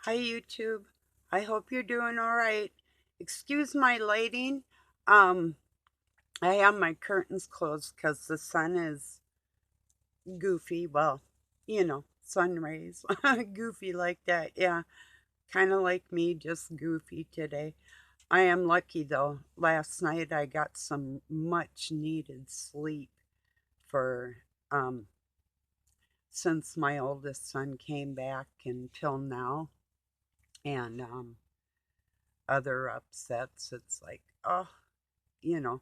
Hi YouTube. I hope you're doing all right. Excuse my lighting. Um, I have my curtains closed because the sun is goofy. Well, sun rays. Goofy like that. Yeah, kind of like me, just goofy today. I am lucky though. Last night I got some much needed sleep for um since my oldest son came back until now. And other upsets, it's like, oh, you know,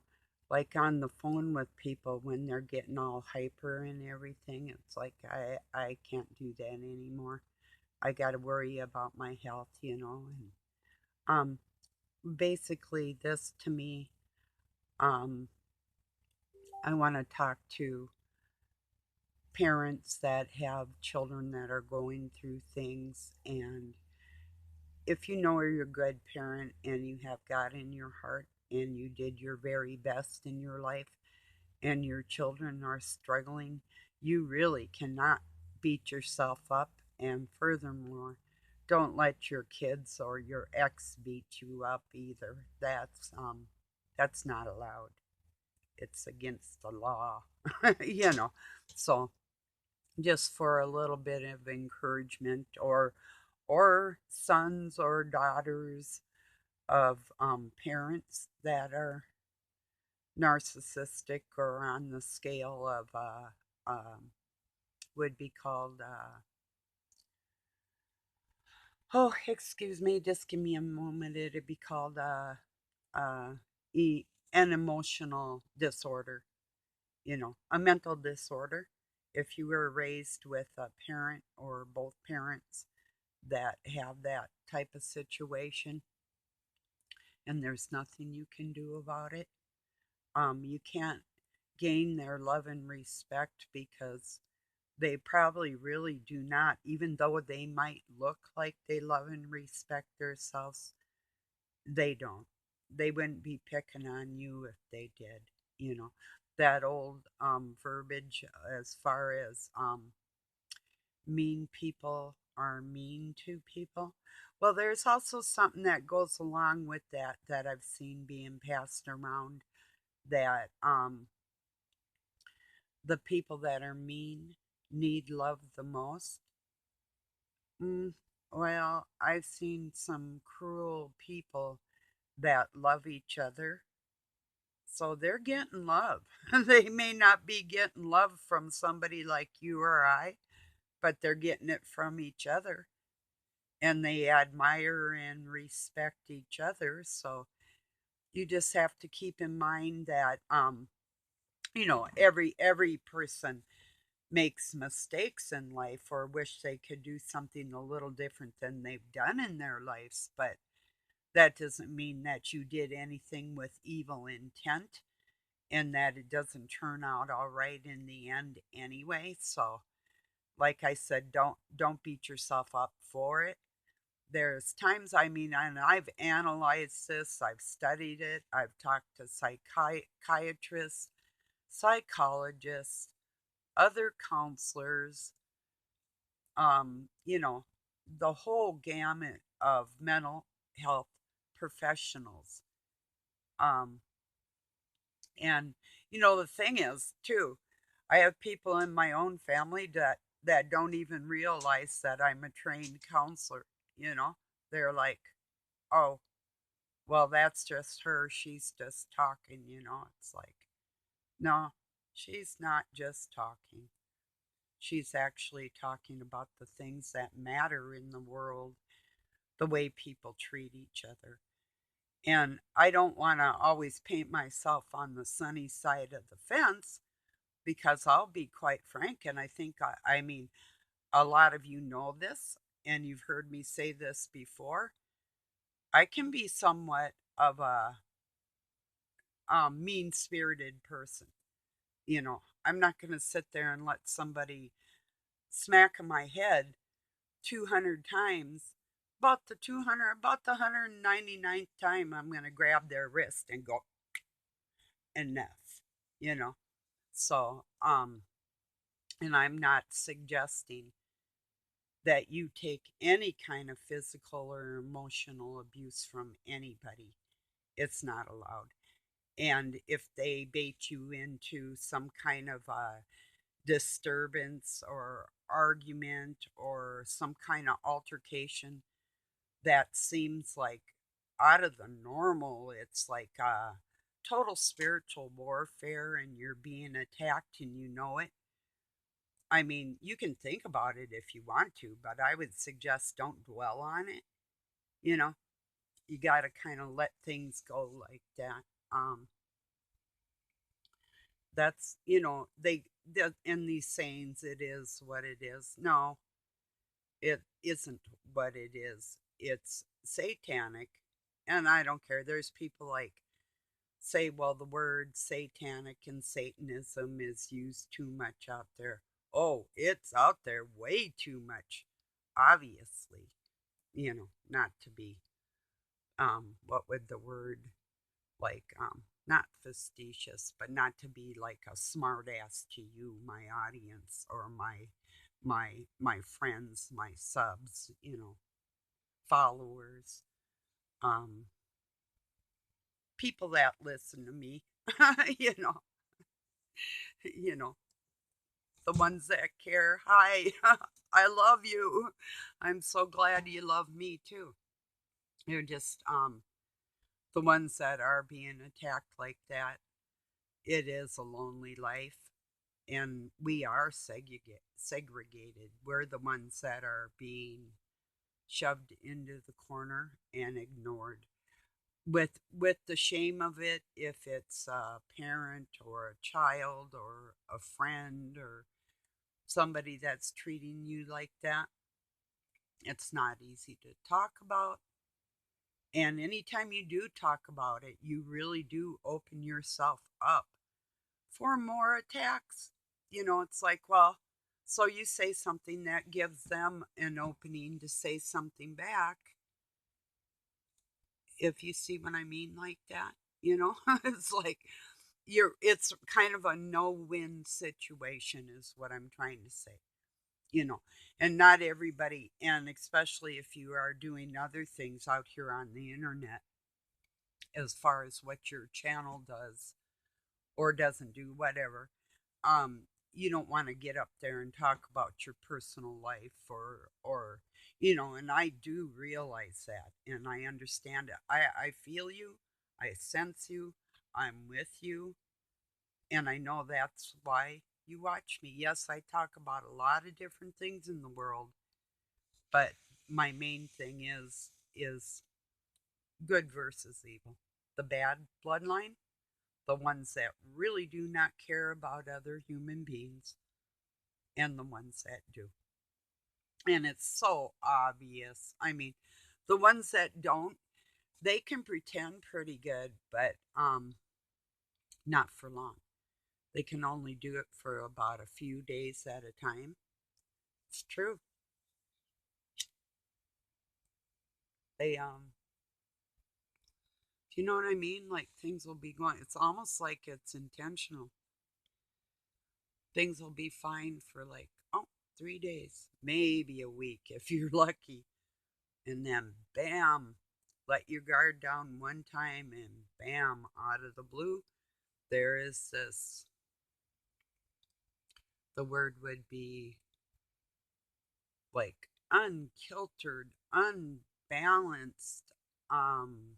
like on the phone with people when they're getting all hyper and everything. It's like I can't do that anymore. I got to worry about my health. And um, basically, this to me, um, I want to talk to parents that have children that are going through things. And if you know you're a good parent and you have God in your heart and you did your very best in your life, and your children are struggling, you really cannot beat yourself up. And furthermore, don't let your kids or your ex beat you up either. That's not allowed. It's against the law, you know. So just for a little bit of encouragement, or sons or daughters of parents that are narcissistic or on the scale of would be called excuse me, just give me a moment, it'd be called uh an emotional disorder, a mental disorder. If you were raised with a parent or both parents that have that type of situation and there's nothing you can do about it, you can't gain their love and respect because they probably really do not, even though they might look like they love and respect themselves, they don't. They wouldn't be picking on you if they did, you know. That old verbiage as far as mean people are mean to people. Well, there's also something that goes along with that I've seen being passed around, that the people that are mean need love the most. Mm, well, I've seen some cruel people that love each other, so they're getting love. They may not be getting love from somebody like you or I, but they're getting it from each other, and they admire and respect each other. So you just have to keep in mind that every person makes mistakes in life or wish they could do something a little different than they've done in their lives, but that doesn't mean that you did anything with evil intent and that it doesn't turn out all right in the end anyway. So, like I said, don't beat yourself up for it. There's times, I mean, and I've analyzed this, I've studied it, I've talked to psychiatrists, psychologists, other counselors, the whole gamut of mental health professionals. Um, and the thing is, too, I have people in my own family that don't even realize that I'm a trained counselor. You know, they're like, "Oh, well, that's just her. She's just talking." It's like, no, she's not just talking. She's actually talking about the things that matter in the world, the way people treat each other. And I don't want to always paint myself on the sunny side of the fence because I'll be quite frank. And I think, I mean, a lot of you know this and you've heard me say this before. I can be somewhat of a mean spirited person. I'm not going to sit there and let somebody smack my head 200 times. About the 199th time, I'm going to grab their wrist and go, enough, you know. So, and I'm not suggesting that you take any kind of physical or emotional abuse from anybody. It's not allowed. And if they bait you into some kind of a disturbance or argument or some kind of altercation that seems like out of the normal, it's like total spiritual warfare and you're being attacked and you know it. I mean, you can think about it if you want to, but I would suggest don't dwell on it. You know, you got to kind of let things go like that. Um, that's, in these sayings, it is what it is. No, it isn't what it is. It's satanic. And I don't care. There's people like say, well, the word satanic and Satanism is used too much out there. Oh, it's out there way too much, obviously. Not to be, what would the word, like, not facetious, but not to be like a smart ass to you, my audience, or my friends, my subs, followers, um, people that listen to me, you know, you know, the ones that care. Hi, I love you. I'm so glad you love me too. You're just the ones that are being attacked like that. It is a lonely life, and we are segregated. We're the ones that are being shoved into the corner and ignored. With the shame of it, if it's a parent or a child or a friend or somebody that's treating you like that, it's not easy to talk about. And anytime you do talk about it, you really do open yourself up for more attacks. It's like, well, so you say something that gives them an opening to say something back, if you see what I mean, like that. It's like it's kind of a no-win situation is what I'm trying to say. you know and not everybody, and especially if you are doing other things out here on the internet, as far as what your channel does or doesn't do, whatever. You don't want to get up there and talk about your personal life, and I do realize that, and I understand it. I feel you, I sense you, I'm with you, and I know that's why you watch me. Yes, I talk about a lot of different things in the world, but my main thing is good versus evil. The bad bloodline, the ones that really do not care about other human beings, and the ones that do. And it's so obvious. I mean, the ones that don't, they can pretend pretty good, but not for long. They can only do it for about a few days at a time. It's true. They Do you know what I mean? Like things will be going. It's almost like it's intentional. Things will be fine for like, oh, 3 days, maybe a week if you're lucky. And then bam, let your guard down one time and bam, out of the blue, there is this, the word would be like unkiltered, unbalanced, um,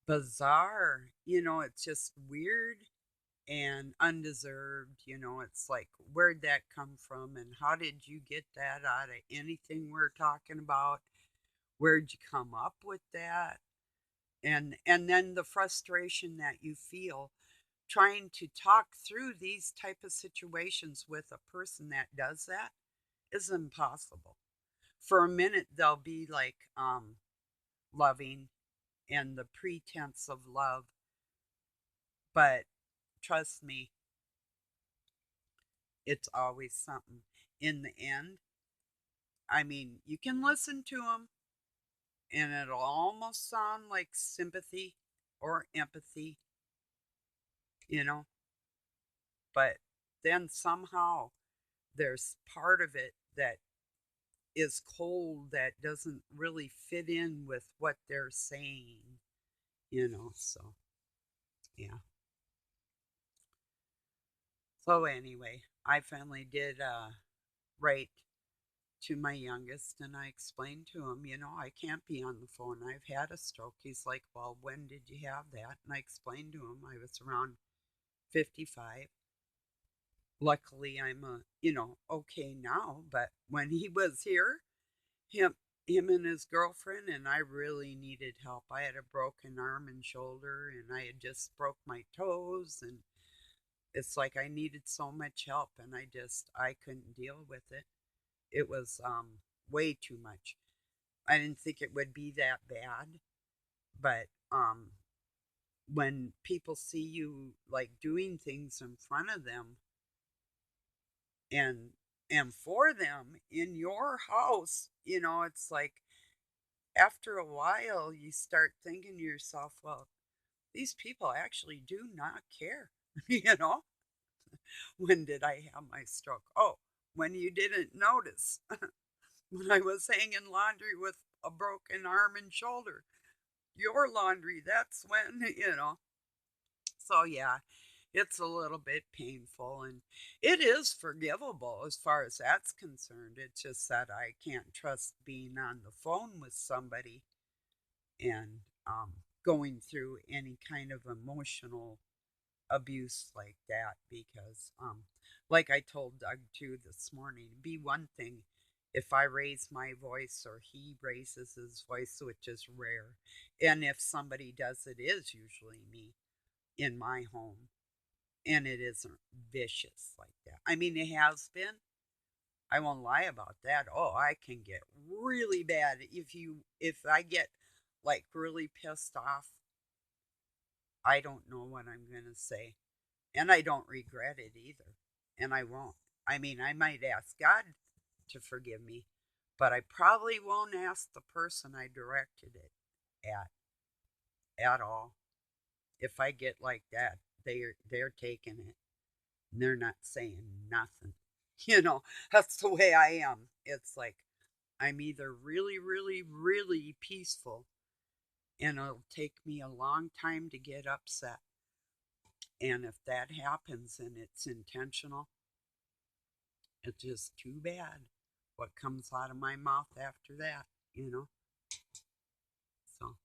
bizarre. It's just weird and undeserved. It's like, where'd that come from? And how did you get that out of anything we're talking about? Where'd you come up with that? And then the frustration that you feel trying to talk through these type of situations with a person that does that is impossible. For a minute they'll be like loving and the pretense of love, but trust me, it's always something. In the end, I mean, you can listen to them and it'll almost sound like sympathy or empathy, you know, but then somehow there's part of it that is cold that doesn't really fit in with what they're saying. So yeah. So anyway, I finally did write to my youngest and I explained to him, I can't be on the phone. I've had a stroke. He's like, well, when did you have that? And I explained to him I was around 55. Luckily, I'm okay now. But when he was here, him, him and his girlfriend, and I really needed help. I had a broken arm and shoulder, and I had just broke my toes, and it's like I needed so much help, and I couldn't deal with it. It was way too much. I didn't think it would be that bad, but when people see you like doing things in front of them and and for them in your house, it's like after a while you start thinking to yourself, well, these people actually do not care. you know when did I have my stroke? Oh, when you didn't notice. When I was hanging laundry with a broken arm and shoulder. Your laundry, that's when. So yeah, it's a little bit painful and it is forgivable as far as that's concerned. It's just that I can't trust being on the phone with somebody and going through any kind of emotional abuse like that because like I told Doug too this morning, it'd be one thing if I raise my voice or he raises his voice, which is rare, and if somebody does, it is usually me in my home, and it isn't vicious like that. I mean, it has been. I won't lie about that. Oh, I can get really bad if I get like really pissed off. I don't know what I'm gonna say, and I don't regret it either, and I won't. I mean, I might ask God to forgive me, but I probably won't ask the person I directed it at at all. If I get like that, they're taking it. They're not saying nothing. That's the way I am. It's like I'm either really, really, really peaceful, and it'll take me a long time to get upset. And if that happens and it's intentional, it's just too bad what comes out of my mouth after that, you know? So,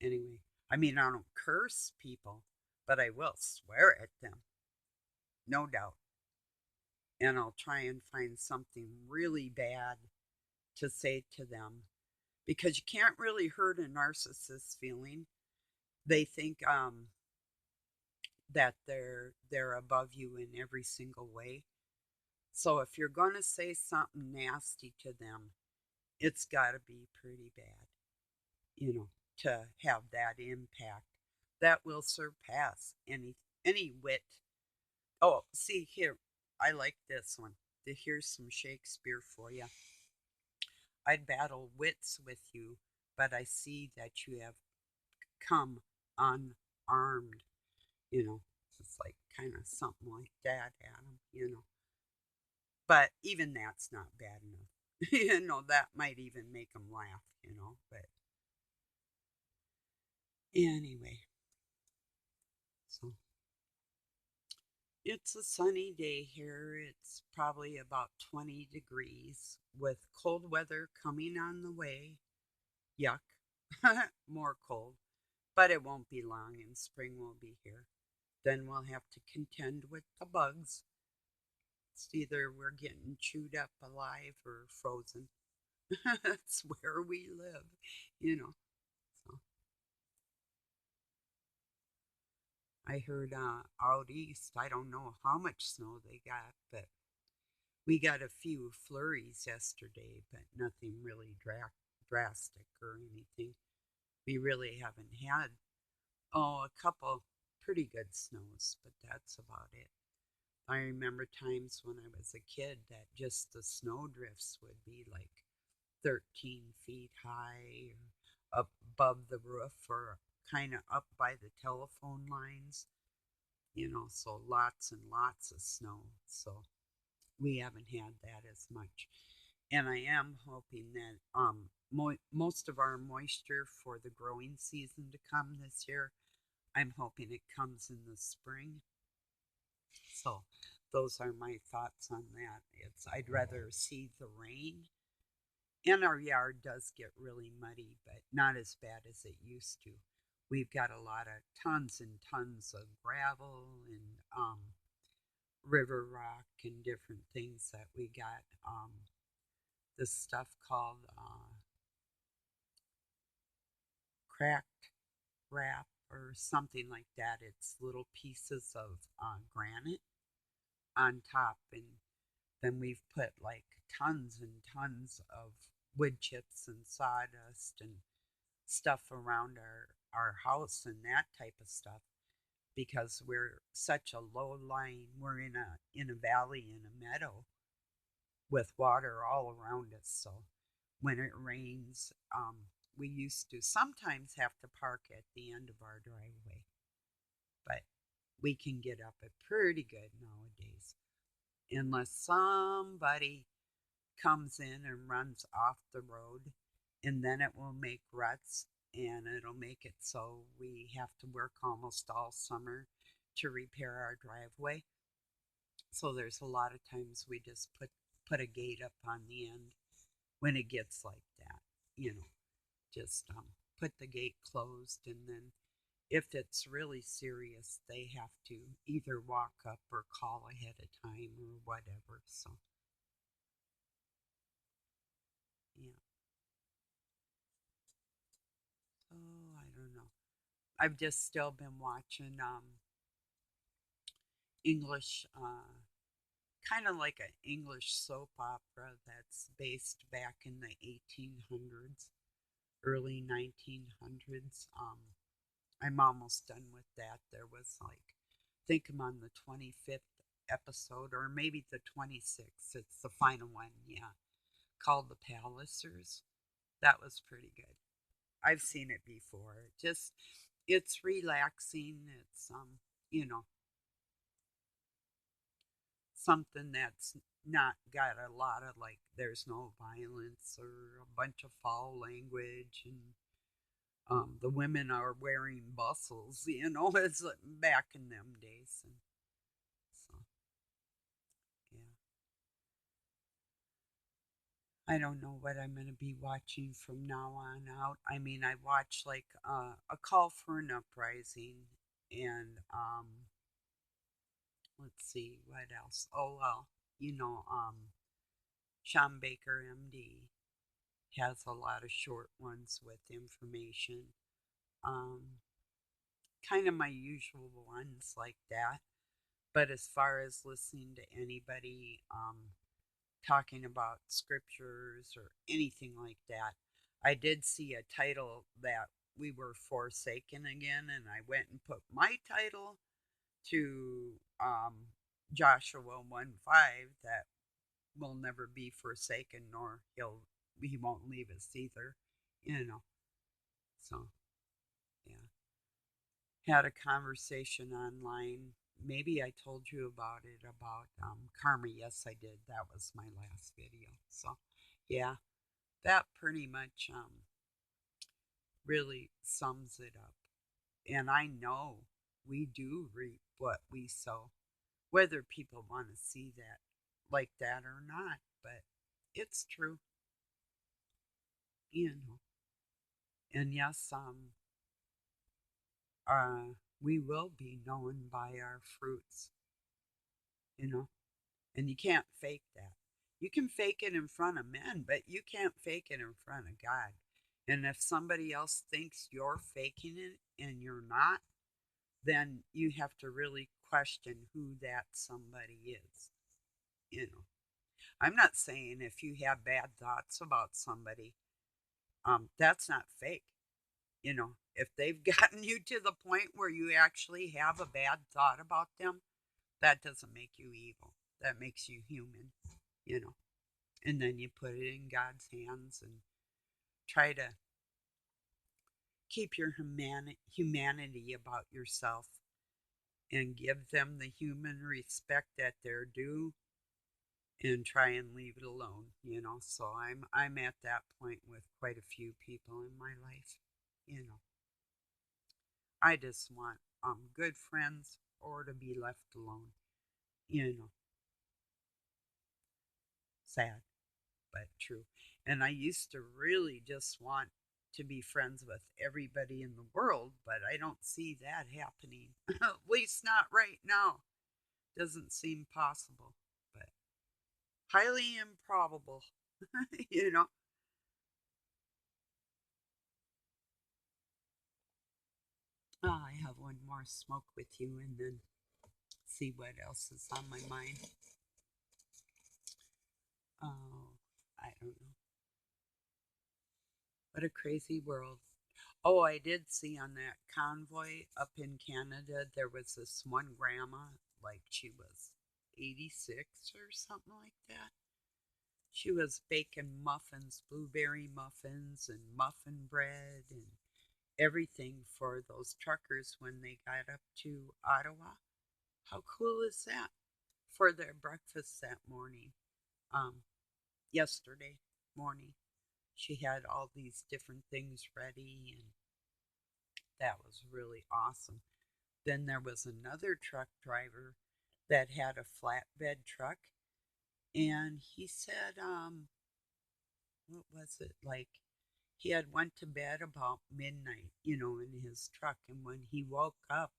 anyway, I mean, I don't curse people, but I will swear at them, no doubt. And I'll try and find something really bad to say to them because you can't really hurt a narcissist's feeling. They think that they're above you in every single way. So if you're going to say something nasty to them, it's got to be pretty bad, you know, to have that impact that will surpass any wit. Oh, see here, I like this one. Here's some Shakespeare for you. I'd battle wits with you, but I see that you have come unarmed. You know, it's like kind of something like that, Adam. But even that's not bad enough. That might even make them laugh. But anyway, so it's a sunny day here. It's probably about 20 degrees with cold weather coming on the way. Yuck. More cold. But it won't be long and spring will be here. Then we'll have to contend with the bugs. It's either we're getting chewed up alive or frozen. That's where we live, you know. So I heard out east, I don't know how much snow they got, but we got a few flurries yesterday, but nothing really drastic or anything. We really haven't had, a couple pretty good snows, but that's about it. I remember times when I was a kid that just the snow drifts would be like 13 feet high or up above the roof or kind of up by the telephone lines, so lots and lots of snow. So We haven't had that as much. And I am hoping that most of our moisture for the growing season to come this year, I'm hoping it comes in the spring. So those are my thoughts on that. It's I'd rather see the rain. And our yard does get really muddy, but not as bad as it used to. We've got a lot of tons and tons of gravel and river rock and different things that we got. This stuff called cracked wrap or something like that. It's little pieces of granite on top, and then we've put like tons and tons of wood chips and sawdust and stuff around our house and that type of stuff because we're such a low lying we're in a valley in a meadow with water all around us. So when it rains, we used to sometimes have to park at the end of our driveway, but we can get up it pretty good nowadays, unless somebody comes in and runs off the road, and then it will make ruts and it'll make it so we have to work almost all summer to repair our driveway. So there's a lot of times we just put a gate up on the end when it gets like that, you know, just put the gate closed, and then if it's really serious, they have to either walk up or call ahead of time or whatever. So yeah, oh, I don't know. I've just still been watching English, kind of like an English soap opera that's based back in the 1800s, early 1900s. I'm almost done with that. There was like, I think I'm on the 25th episode or maybe the 26th. It's the final one, yeah, called The Pallisers. That was pretty good. I've seen it before. Just, it's relaxing. It's, you know, something that's not got a lot of like there's no violence or a bunch of foul language, and the women are wearing bustles, you know, as back in them days. And so yeah, I don't know what I'm going to be watching from now on out. I mean, I watch like a call for an uprising, and let's see what else. Oh well, you know, Sean Baker MD has a lot of short ones with information. Um, Kind of my usual ones like that. But as far as listening to anybody talking about scriptures or anything like that, I did see a title that we were forsaken again, and I went and put my title to Joshua 1:5 that will never be forsaken, nor he won't leave us either, you know. So yeah, had a conversation online. Maybe I told you about it about karma. Yes, I did. That was my last video. So yeah, that pretty much really sums it up. And I know we do reap what we sow, whether people want to see that like that or not. But it's true, you know. And yes, uh, we will be known by our fruits, you know. And you can't fake that. You can fake it in front of men, but you can't fake it in front of God. And if somebody else thinks you're faking it and you're not, then you have to really question who that somebody is. You know, I'm not saying if you have bad thoughts about somebody, that's not fake. You know, if they've gotten you to the point where you actually have a bad thought about them, that doesn't make you evil. That makes you human, you know. And then you put it in God's hands and try to keep your humanity about yourself and give them the human respect that they're due, and try and leave it alone. So I'm at that point with quite a few people in my life. You know, I just want good friends or to be left alone. You know, sad but true. And I used to really just want to be friends with everybody in the world, but I don't see that happening. At least not right now. Doesn't seem possible, but highly improbable. you know. I have one more smoke with you and then see what else is on my mind. Oh, I don't know. What a crazy world. Oh, I did see on that convoy up in Canada, there was this one grandma, like she was 86 or something like that. She was baking muffins, blueberry muffins, and muffin bread, and everything for those truckers when they got up to Ottawa. How cool is that? For their breakfast that morning, um, yesterday morning. She had all these different things ready, and that was really awesome. Then there was another truck driver that had a flatbed truck, and he said, what was it like? He had went to bed about midnight, in his truck, and when he woke up,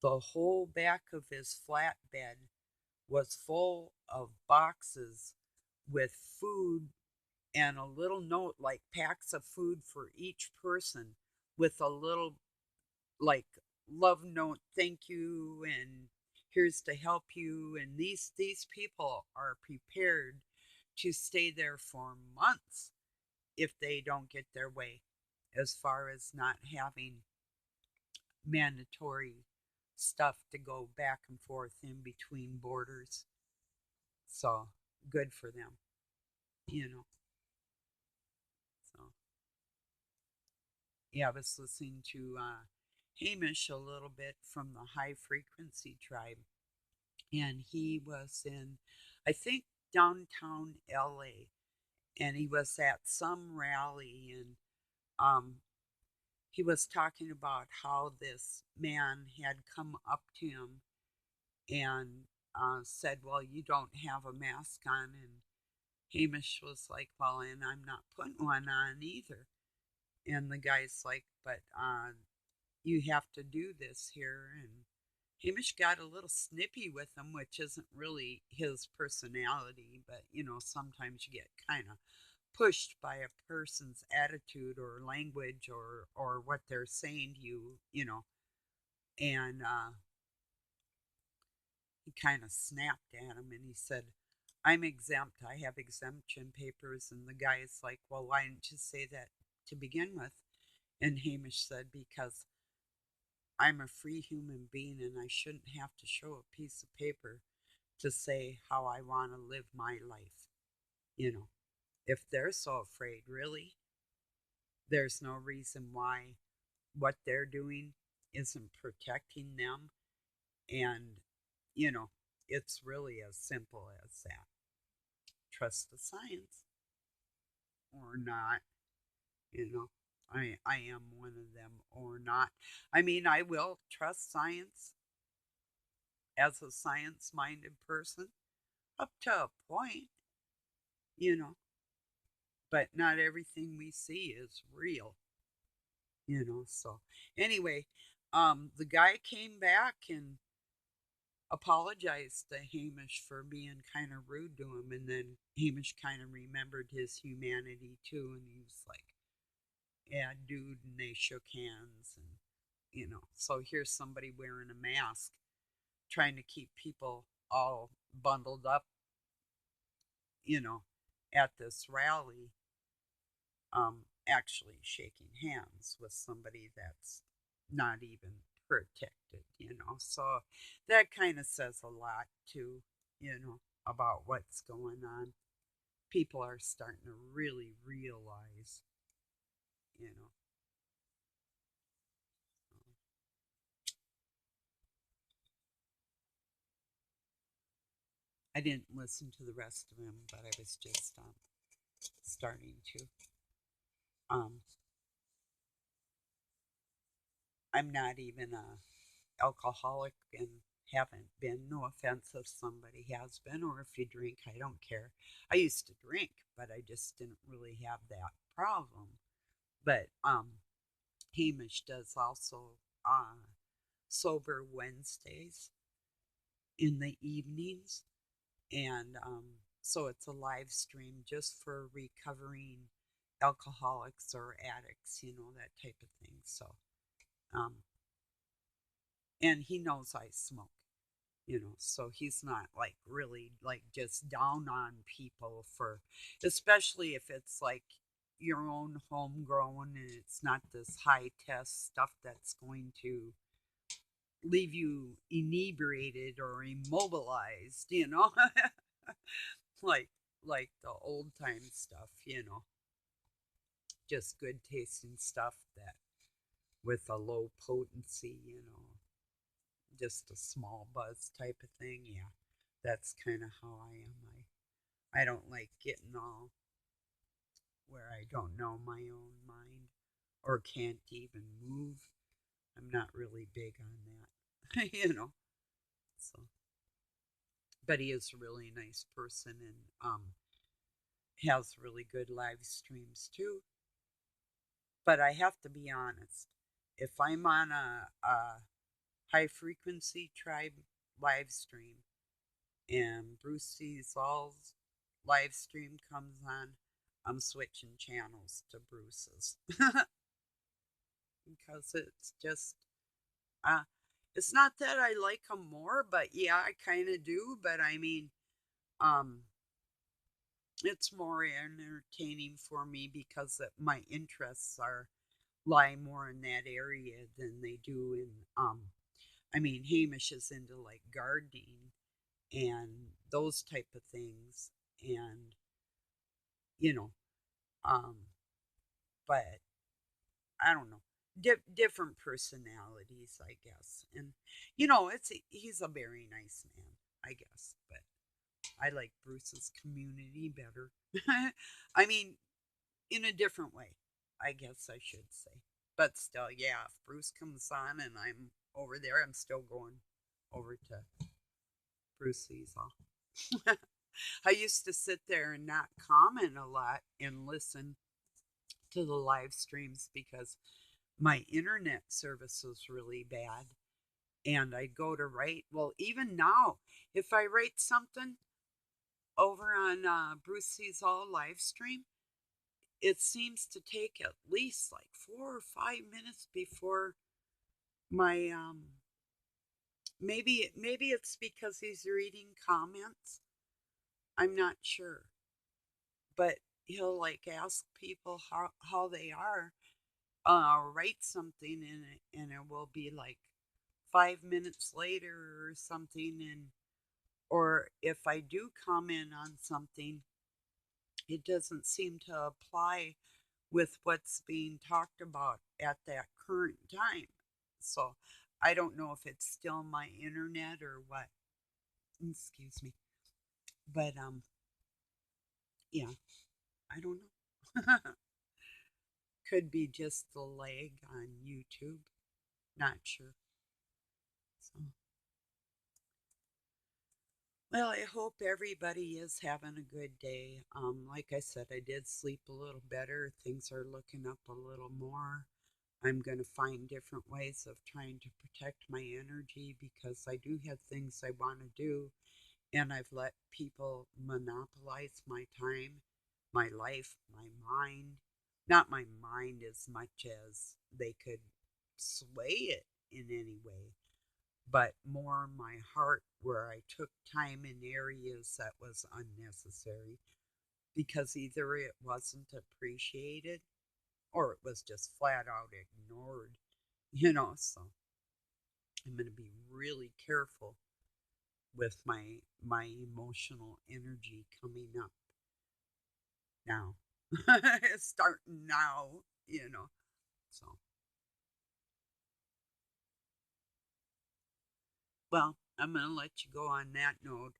the whole back of his flatbed was full of boxes with food and a little note like packs of food for each person with a little like love note, thank you, and here's to help you. And these people are prepared to stay there for months if they don't get their way, as far as not having mandatory stuff to go back and forth in between borders. So good for them, you know. So yeah, I was listening to Hamish a little bit from the High Frequency Tribe, and he was in, I think, downtown LA, and he was at some rally, and um, he was talking about how this man had come up to him and said, "Well, you don't have a mask on," and Hamish was like, "Well, and I'm not putting one on either." And the guy's like, "But you have to do this here." And Hamish got a little snippy with him, which isn't really his personality, but sometimes you get kind of pushed by a person's attitude or language or what they're saying to you. And he kind of snapped at him and he said, "I'm exempt. I have exemption papers." And the guy is like, "Well, why didn't you say that to begin with?" And Hamish said, "Because I'm a free human being and I shouldn't have to show a piece of paper to say how I want to live my life. You know, if they're so afraid, really, there's no reason why what they're doing isn't protecting them. And, you know, it's really as simple as that. Trust the science or not, you know. I am one of them or not. I mean, I will trust science as a science minded person up to a point, you know, but not everything we see is real. So anyway, the guy came back and apologized to Hamish for being kind of rude to him, and then Hamish kind of remembered his humanity too, and he was like, "Yeah, dude," and they shook hands, and so here's somebody wearing a mask, trying to keep people all bundled up, you know, at this rally, actually shaking hands with somebody that's not even protected. So that kind of says a lot too, about what's going on. People are starting to really realize, you know. I didn't listen to the rest of him, but I was just starting to. Um, I'm not even a alcoholic and haven't been. No offense if somebody has been, or if you drink, I don't care. I used to drink, but I just didn't really have that problem. But Hamish does also sober Wednesdays in the evenings, and so it's a live stream just for recovering alcoholics or addicts, that type of thing. So, um, and he knows I smoke, so he's not like really like just down on people for, especially if it's like your own homegrown and it's not this high test stuff that's going to leave you inebriated or immobilized, like the old time stuff, just good tasting stuff that with a low potency, just a small buzz type of thing. Yeah, that's kind of how I am. I don't like getting all where I don't know my own mind or can't even move. I'm not really big on that, So, but he is a really nice person and has really good live streams too. But I have to be honest. If I'm on a high frequency tribe live stream and Bruce sees all's live stream comes on, I'm switching channels to Bruce's because it's just uh it's not that I like him more, but yeah, I kind of do. But I mean, um, it's more entertaining for me because my interests are lie more in that area than they do in I mean, Hamish is into like gardening and those type of things, and you know um but I don't know, different personalities, I guess. And he's a very nice man, I guess, but I like Bruce's community better. I mean, in a different way, I guess I should say. But still, yeah, if Bruce comes on and I'm over there, I'm still going over to Bruce Weasel. I used to sit there and not comment a lot and listen to the live streams because my internet service was really bad. And I'd go to write. Well, even now, if I write something over on Bruce Sees All live stream, it seems to take at least like 4 or 5 minutes before my maybe it's because he's reading comments. I'm not sure, but he'll like ask people how they are, write something in it, and it will be like 5 minutes later or something, and or if I do comment on something, it doesn't seem to apply with what's being talked about at that current time. So I don't know if it's still my internet or what. Excuse me. But yeah, I don't know. Could be just the lag on YouTube. Not sure. So well, I hope everybody is having a good day. Like I said, I did sleep a little better. Things are looking up a little more. I'm going to find different ways of trying to protect my energy because I do have things I want to do, and I've let people monopolize my time, my life, my mind. Not my mind as much as they could sway it in any way, but more my heart, where I took time in areas that was unnecessary because either it wasn't appreciated or it was just flat out ignored, so I'm going to be really careful with my emotional energy coming up now. Starting now. So, well, I'm going to let you go on that note.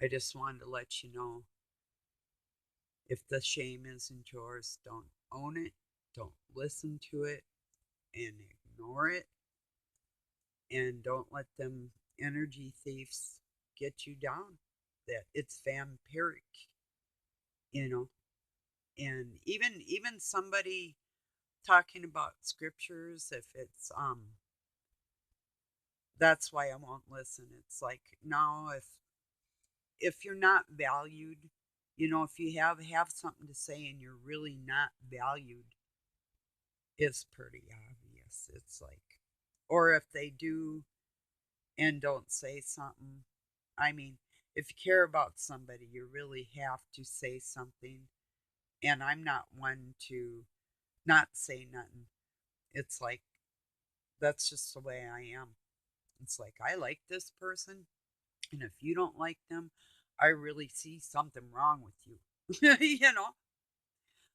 I just wanted to let you know, if the shame isn't yours, don't own it, don't listen to it, and ignore it, and don't let them energy thieves get you down. That it's vampiric, you know. And even somebody talking about scriptures, if it's that's why I won't listen. It's like, no, if you're not valued, if you have something to say and you're really not valued, it's pretty obvious. It's like, or if they do and don't say something. I mean, if you care about somebody, you really have to say something. And I'm not one to not say nothing. It's like, that's just the way I am. It's like, I like this person, and if you don't like them, I really see something wrong with you.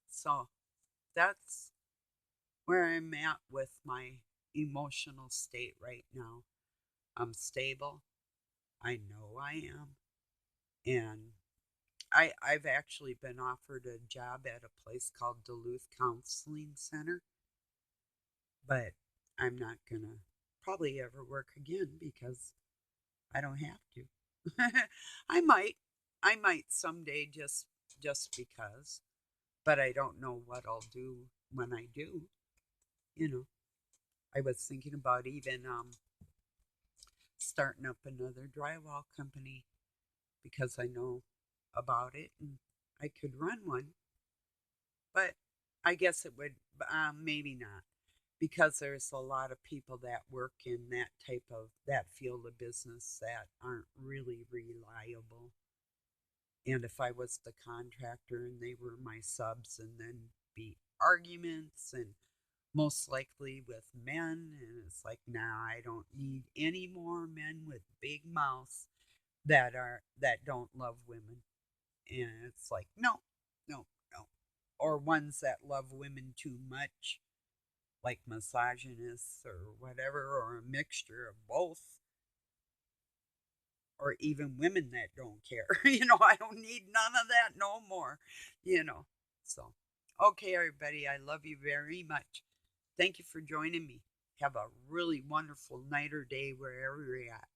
So that's where I'm at with my emotional state right now. I'm stable. I know I am. And I've actually been offered a job at a place called Duluth Counseling Center, but I'm not going to probably ever work again because I don't have to. I might. I might someday, just because, but I don't know what I'll do when I do. You know, I was thinking about even starting up another drywall company because I know about it and I could run one, but I guess it would, maybe not, because there's a lot of people that work in that field of business that aren't really reliable. And if I was the contractor and they were my subs, and then be arguments, and most likely with men, and it's like, nah, I don't need any more men with big mouths that don't love women. And it's like, no, no, no. Or ones that love women too much, like misogynists or whatever, or a mixture of both, or even women that don't care. I don't need none of that no more, you know. So, okay, everybody, I love you very much. Thank you for joining me. Have a really wonderful night or day wherever you're at.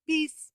Peace.